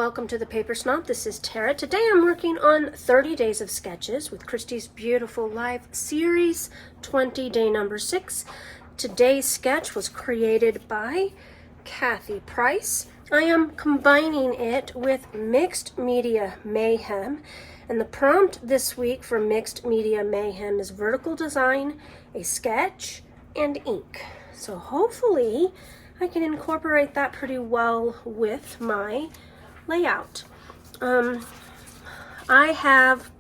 welcome to the Paper Snob. This is Tara. Today I'm working on 30 Days of Sketches with Christy's Beautiful Life series, 20 day number 6. Today's sketch was created by Kathy Price. I am combining it with Mixed Media Mayhem, and the prompt this week for Mixed Media Mayhem is vertical design, a sketch, and ink. So hopefully I can incorporate that pretty well with my layout. I have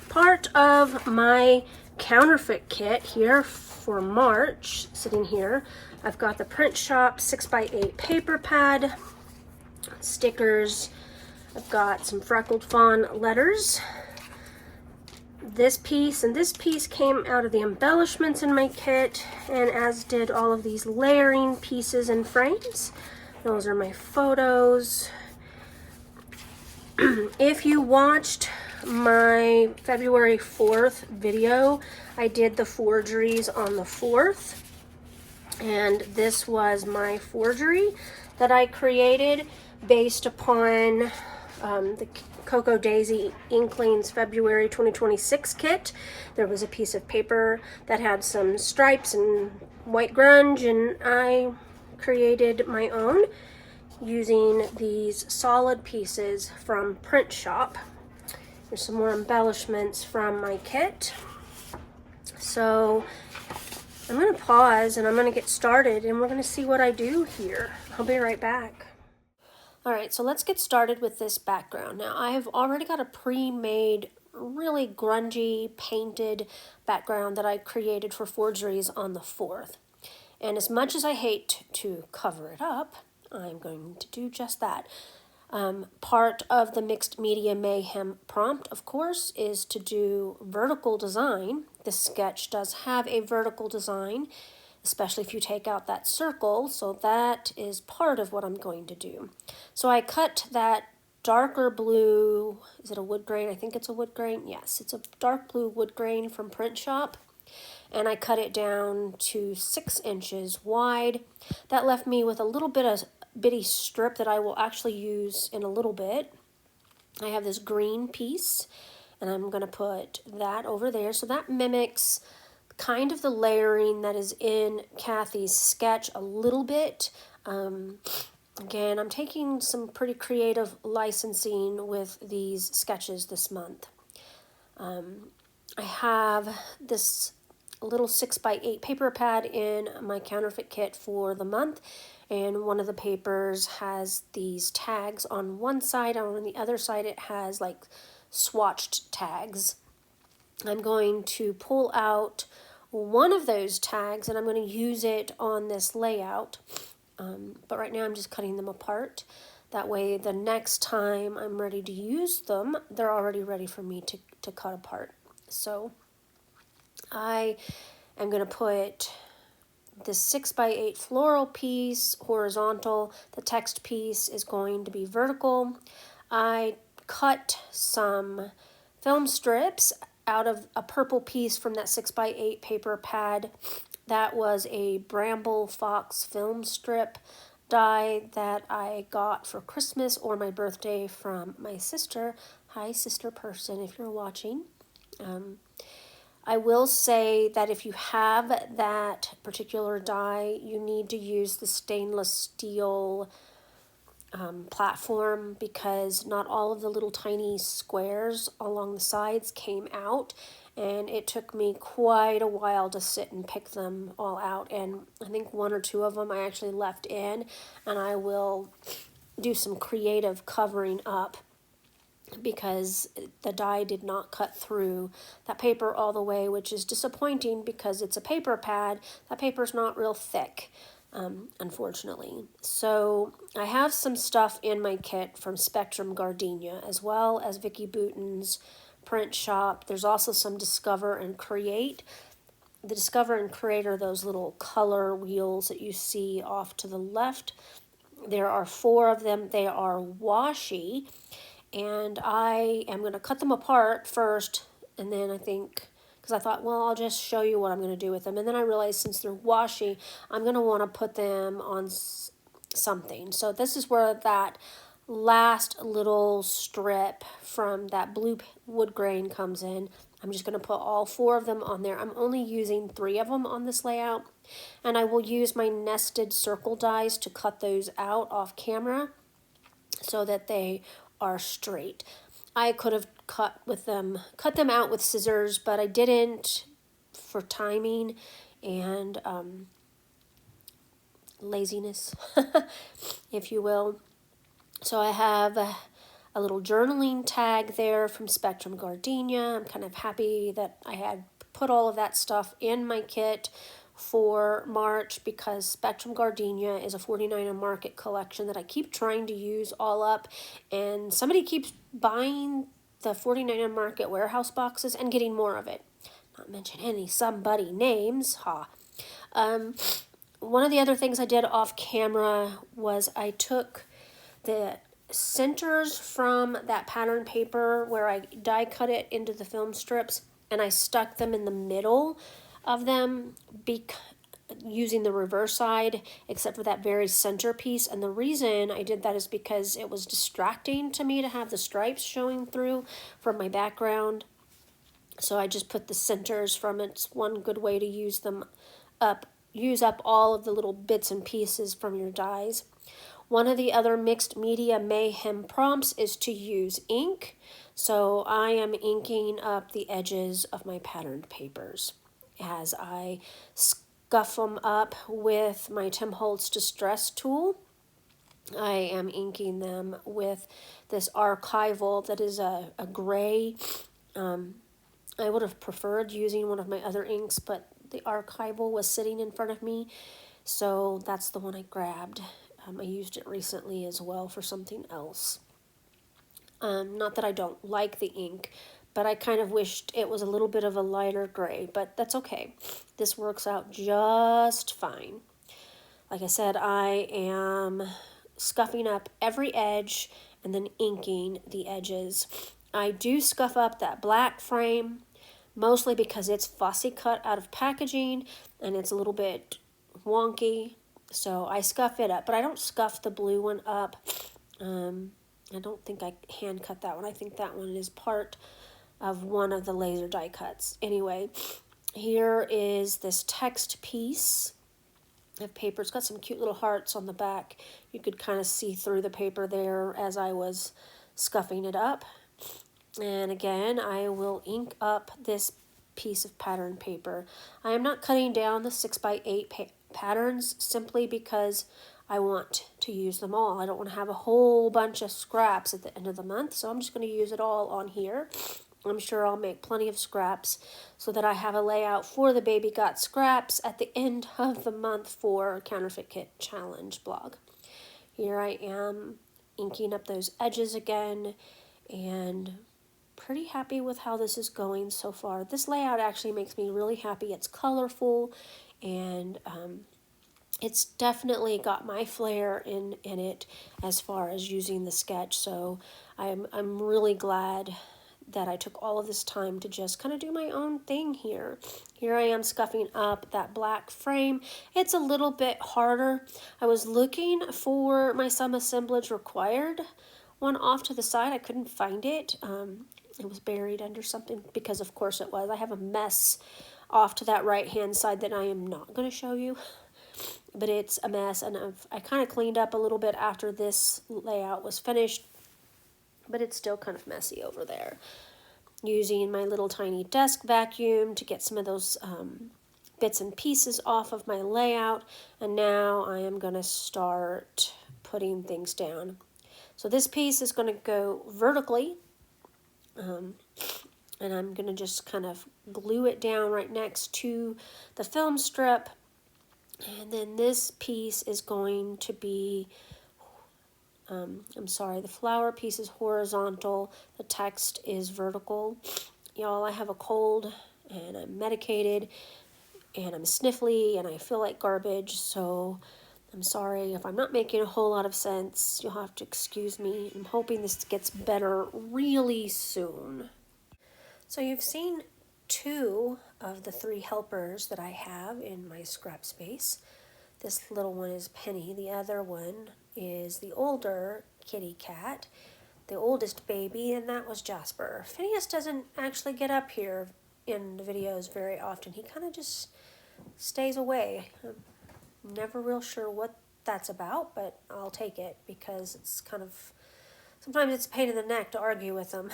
part of my counterfeit kit here for March sitting here. I've got the Print Shop 6x8 paper pad, stickers, I've got some freckled fawn letters, this piece, and this piece came out of the embellishments in my kit, and as did all of these layering pieces and frames. Those are my photos. If you watched my February 4th video, I did the forgeries on the 4th, and this was my forgery that I created based upon the Cocoa Daisy Inklings February 2026 kit. There was a piece of paper that had some stripes and white grunge, and I created my own using these solid pieces from Print Shop. There's some more embellishments from my kit. So I'm going to pause and I'm going to get started and we're going to see what I do here. I'll be right back. Alright, so let's get started with this background. Now I have already got a pre-made, really grungy, painted background that I created for forgeries on the 4th. And as much as I hate to cover it up, I'm going to do just that. Part of the Mixed Media Mayhem prompt, of course, is to do vertical design. This sketch does have a vertical design, especially if you take out that circle, so that is part of what I'm going to do. So I cut that darker blue, is it a wood grain? I think it's a wood grain. Yes, it's a dark blue wood grain from Print Shop, and I cut it down to 6 inches wide. That left me with a little bit of bitty strip that I will actually use in a little bit. I have this green piece, and I'm going to put that over there, so that mimics kind of the layering that is in Kathy's sketch a little bit. Again, I'm taking some pretty creative licensing with these sketches this month. I have this little 6x8 paper pad in my counterfeit kit for the month, and one of the papers has these tags on one side, and on the other side it has like swatched tags. I'm going to pull out one of those tags and I'm going to use it on this layout, but right now I'm just cutting them apart. That way the next time I'm ready to use them, they're already ready for me to cut apart. So I am going to put this 6x8 floral piece horizontal. The text piece is going to be vertical. I cut some film strips out of a purple piece from that 6x8 paper pad. That was a Bramble Fox film strip die that I got for Christmas or my birthday from my sister. Hi, sister person, if you're watching. I will say that if you have that particular die, you need to use the stainless steel platform, because not all of the little tiny squares along the sides came out, and it took me quite a while to sit and pick them all out, and I think 1 or 2 of them I actually left in, and I will do some creative covering up because the die did not cut through that paper all the way, which is disappointing because it's a paper pad. That paper's not real thick, unfortunately. So I have some stuff in my kit from Spectrum Gardenia, as well as Vicky Bouton's Print Shop. There's also some Discover and Create. The Discover and Create are those little color wheels that you see off to the left. There are 4 of them. They are washi, and I am going to cut them apart first, and then I think, because I thought, well, I'll just show you what I'm going to do with them. And then I realized since they're washi, I'm going to want to put them on something. So this is where that last little strip from that blue wood grain comes in. I'm just going to put all 4 of them on there. I'm only using 3 of them on this layout, and I will use my nested circle dies to cut those out off camera so that they are straight. I could have cut them out with scissors, but I didn't for timing and laziness, if you will. So I have a little journaling tag there from Spectrum Gardenia. I'm kind of happy that I had put all of that stuff in my kit for March because Spectrum Gardenia is a 49er Market collection that I keep trying to use all up, and somebody keeps buying the 49er Market warehouse boxes and getting more of it. Not mention any somebody names, ha. One of the other things I did off camera was I took the centers from that pattern paper where I die cut it into the film strips, and I stuck them in the middle of them using the reverse side, except for that very center piece. And the reason I did that is because it was distracting to me to have the stripes showing through from my background. So I just put the centers from it. It's one good way to use up all of the little bits and pieces from your dies. One of the other mixed media Mayhem prompts is to use ink. So I am inking up the edges of my patterned papers as I scuff them up with my Tim Holtz Distress tool. I am inking them with this archival that is a gray. I would have preferred using one of my other inks, but the archival was sitting in front of me, so that's the one I grabbed. I used it recently as well for something else. Not that I don't like the ink, but I kind of wished it was a little bit of a lighter gray, but that's okay. This works out just fine. Like I said, I am scuffing up every edge and then inking the edges. I do scuff up that black frame, mostly because it's fussy cut out of packaging and it's a little bit wonky. So I scuff it up, but I don't scuff the blue one up. I don't think I hand cut that one. I think that one is part of one of the laser die cuts. Anyway, here is this text piece of paper. It's got some cute little hearts on the back. You could kind of see through the paper there as I was scuffing it up. And again, I will ink up this piece of pattern paper. I am not cutting down the 6x8 patterns simply because I want to use them all. I don't want to have a whole bunch of scraps at the end of the month, so I'm just going to use it all on here. I'm sure I'll make plenty of scraps so that I have a layout for the Baby Got Scraps at the end of the month for Counterfeit Kit Challenge blog. Here I am inking up those edges again, and pretty happy with how this is going so far. This layout actually makes me really happy. It's colorful, and it's definitely got my flair in it as far as using the sketch. So I'm really glad that I took all of this time to just kind of do my own thing here. Here I am scuffing up that black frame. It's a little bit harder. I was looking for my Some Assemblage Required one off to the side. I couldn't find it. It was buried under something, because of course it was. I have a mess off to that right hand side that I am not going to show you, but it's a mess, and I kind of cleaned up a little bit after this layout was finished, but it's still kind of messy over there. Using my little tiny desk vacuum to get some of those bits and pieces off of my layout, and now I am going to start putting things down. So this piece is going to go vertically, and I'm going to just kind of glue it down right next to the film strip, and then this piece is going to be the flower piece is horizontal, the text is vertical. Y'all, I have a cold, and I'm medicated, and I'm sniffly, and I feel like garbage, so I'm sorry if I'm not making a whole lot of sense. You'll have to excuse me. I'm hoping this gets better really soon. So you've seen 2 of the 3 helpers that I have in my scrap space. This little one is Penny. The other one is the older kitty cat, the oldest baby, and that was Jasper. Phineas doesn't actually get up here in the videos very often. He kind of just stays away. I'm never real sure what that's about, but I'll take it because it's kind of, sometimes it's a pain in the neck to argue with him.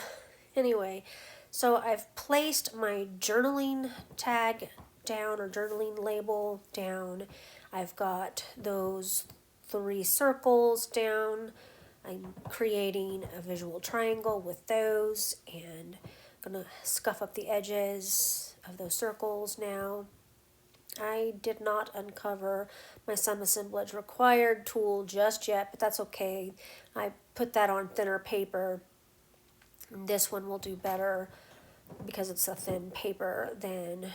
Anyway, so I've placed my journaling tag down, or journaling label down. I've got those 3 circles down. I'm creating a visual triangle with those, and I'm going to scuff up the edges of those circles now. I did not uncover my sum assemblage required tool just yet, but that's okay. I put that on thinner paper. And this one will do better because it's a thin paper than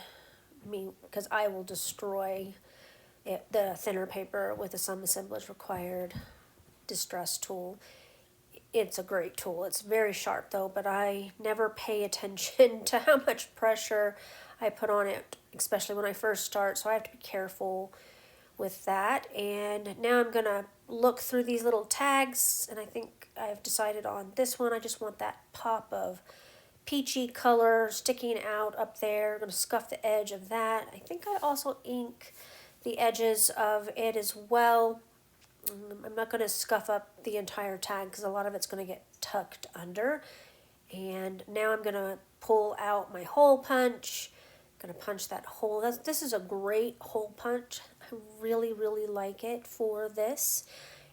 me, because I will destroy the thinner paper with the sum assemblage required distress tool. It's a great tool. It's very sharp though, but I never pay attention to how much pressure I put on it, especially when I first start, so I have to be careful with that. And now I'm gonna look through these little tags, and I think I've decided on this one. I just want that pop of peachy color sticking out up there. I'm gonna scuff the edge of that. I think I also ink the edges of it as well. I'm not going to scuff up the entire tag because a lot of it's going to get tucked under. And now I'm going to pull out my hole punch. I'm going to punch that hole. This is a great hole punch. I really, really like it for this.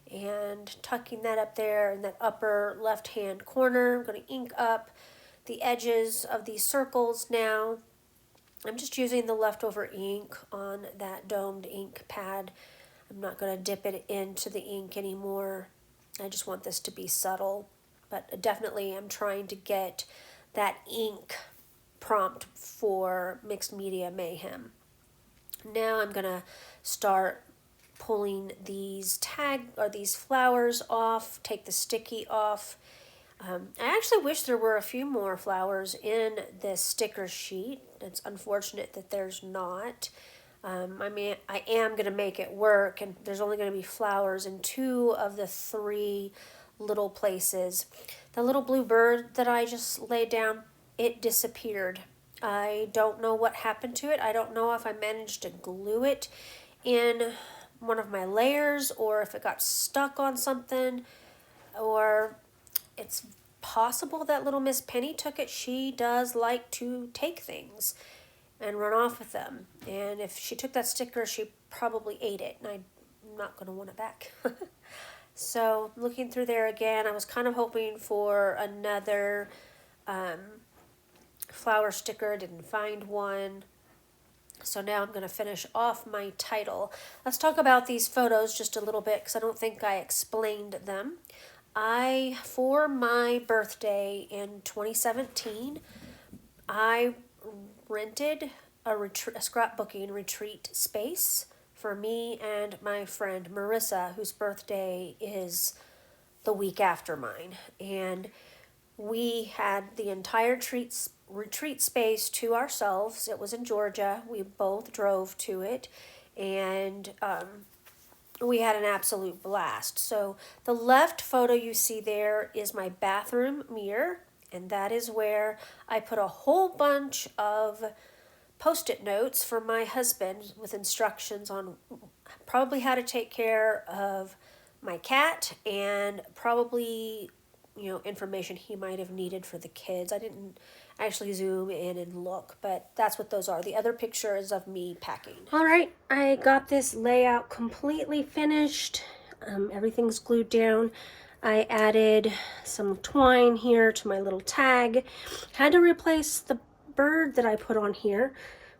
And tucking that up there in that upper left-hand corner. I'm going to ink up the edges of these circles now. I'm just using the leftover ink on that domed ink pad. I'm not going to dip it into the ink anymore. I just want this to be subtle. But definitely I'm trying to get that ink prompt for Mixed Media Mayhem. Now I'm going to start pulling these these flowers off, take the sticky off. I actually wish there were a few more flowers in this sticker sheet. It's unfortunate that there's not. I mean, I am going to make it work, and there's only going to be flowers in 2 of the 3 little places. The little blue bird that I just laid down, it disappeared. I don't know what happened to it. I don't know if I managed to glue it in one of my layers, or if it got stuck on something, or it's possible that little Miss Penny took it. She does like to take things and run off with them. And if she took that sticker, she probably ate it, and I'm not going to want it back. So looking through there again, I was kind of hoping for another flower sticker. Didn't find one. So now I'm going to finish off my title. Let's talk about these photos just a little bit, because I don't think I explained them. For my birthday in 2017, I rented a scrapbooking retreat space for me and my friend Marissa, whose birthday is the week after mine. And we had the entire retreat space to ourselves. It was in Georgia. We both drove to it, and we had an absolute blast. So the left photo you see there is my bathroom mirror, and that is where I put a whole bunch of Post-it notes for my husband with instructions on probably how to take care of my cat, and probably, information he might have needed for the kids. I didn't actually zoom in and look, but that's what those are. The other picture is of me packing. All right, I got this layout completely finished. Everything's glued down. I added some twine here to my little tag. Had to replace the bird that I put on here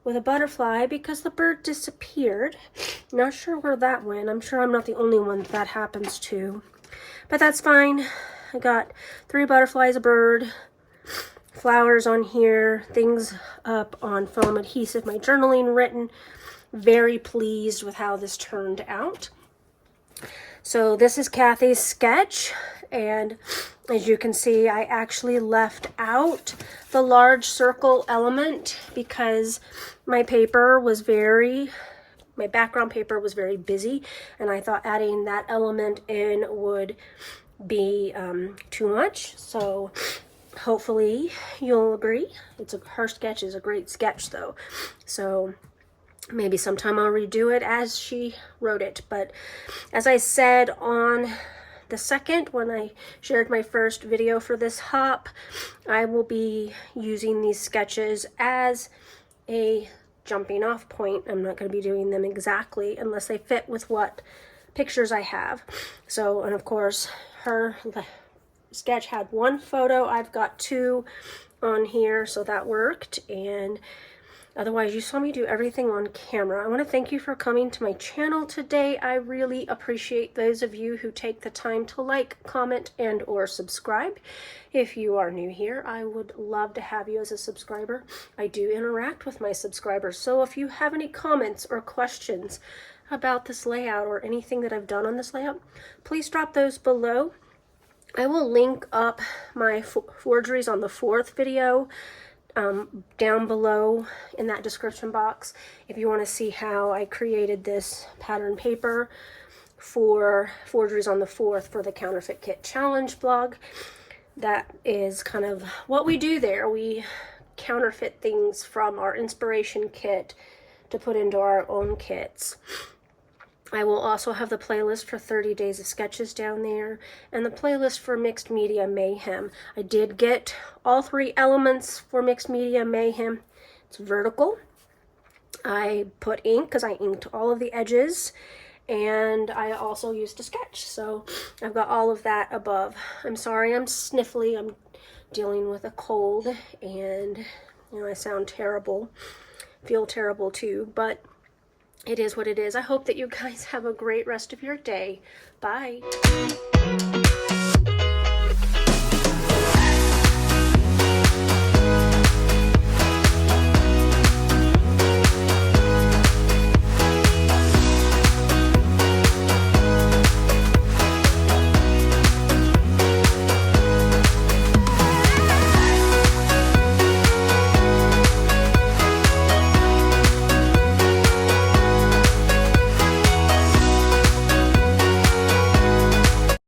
with a butterfly because the bird disappeared. Not sure where that went. I'm sure I'm not the only one that happens to, but that's fine. I got 3 butterflies, a bird, flowers on here, things up on foam adhesive, my journaling written. Very pleased with how this turned out. So this is Kathy's sketch, and as you can see, I actually left out the large circle element because my background paper was very busy, and I thought adding that element in would be too much. So hopefully you'll agree. Her sketch is a great sketch though. So maybe sometime I'll redo it as she wrote it. But as I said on the second, when I shared my first video for this hop, I will be using these sketches as a jumping off point. I'm not going to be doing them exactly unless they fit with what pictures I have. So, and of course, her sketch had one photo. I've got two on here, so that worked. And otherwise, you saw me do everything on camera. I want to thank you for coming to my channel today. I really appreciate those of you who take the time to like, comment, and or subscribe. If you are new here, I would love to have you as a subscriber. I do interact with my subscribers, so if you have any comments or questions about this layout or anything that I've done on this layout, please drop those below. I will link up my forgeries on the 4th video down below in that description box if you want to see how I created this pattern paper for forgeries on the 4th for the Counterfeit Kit Challenge blog. That is kind of what we do there. We counterfeit things from our inspiration kit to put into our own kits. I will also have the playlist for 30 Days of Sketches down there, and the playlist for Mixed Media Mayhem. I did get all 3 elements for Mixed Media Mayhem. It's vertical. I put ink because I inked all of the edges, and I also used a sketch. So I've got all of that above. I'm sorry I'm sniffly. I'm dealing with a cold, and you know, I sound terrible. Feel terrible too, but it is what it is. I hope that you guys have a great rest of your day. Bye.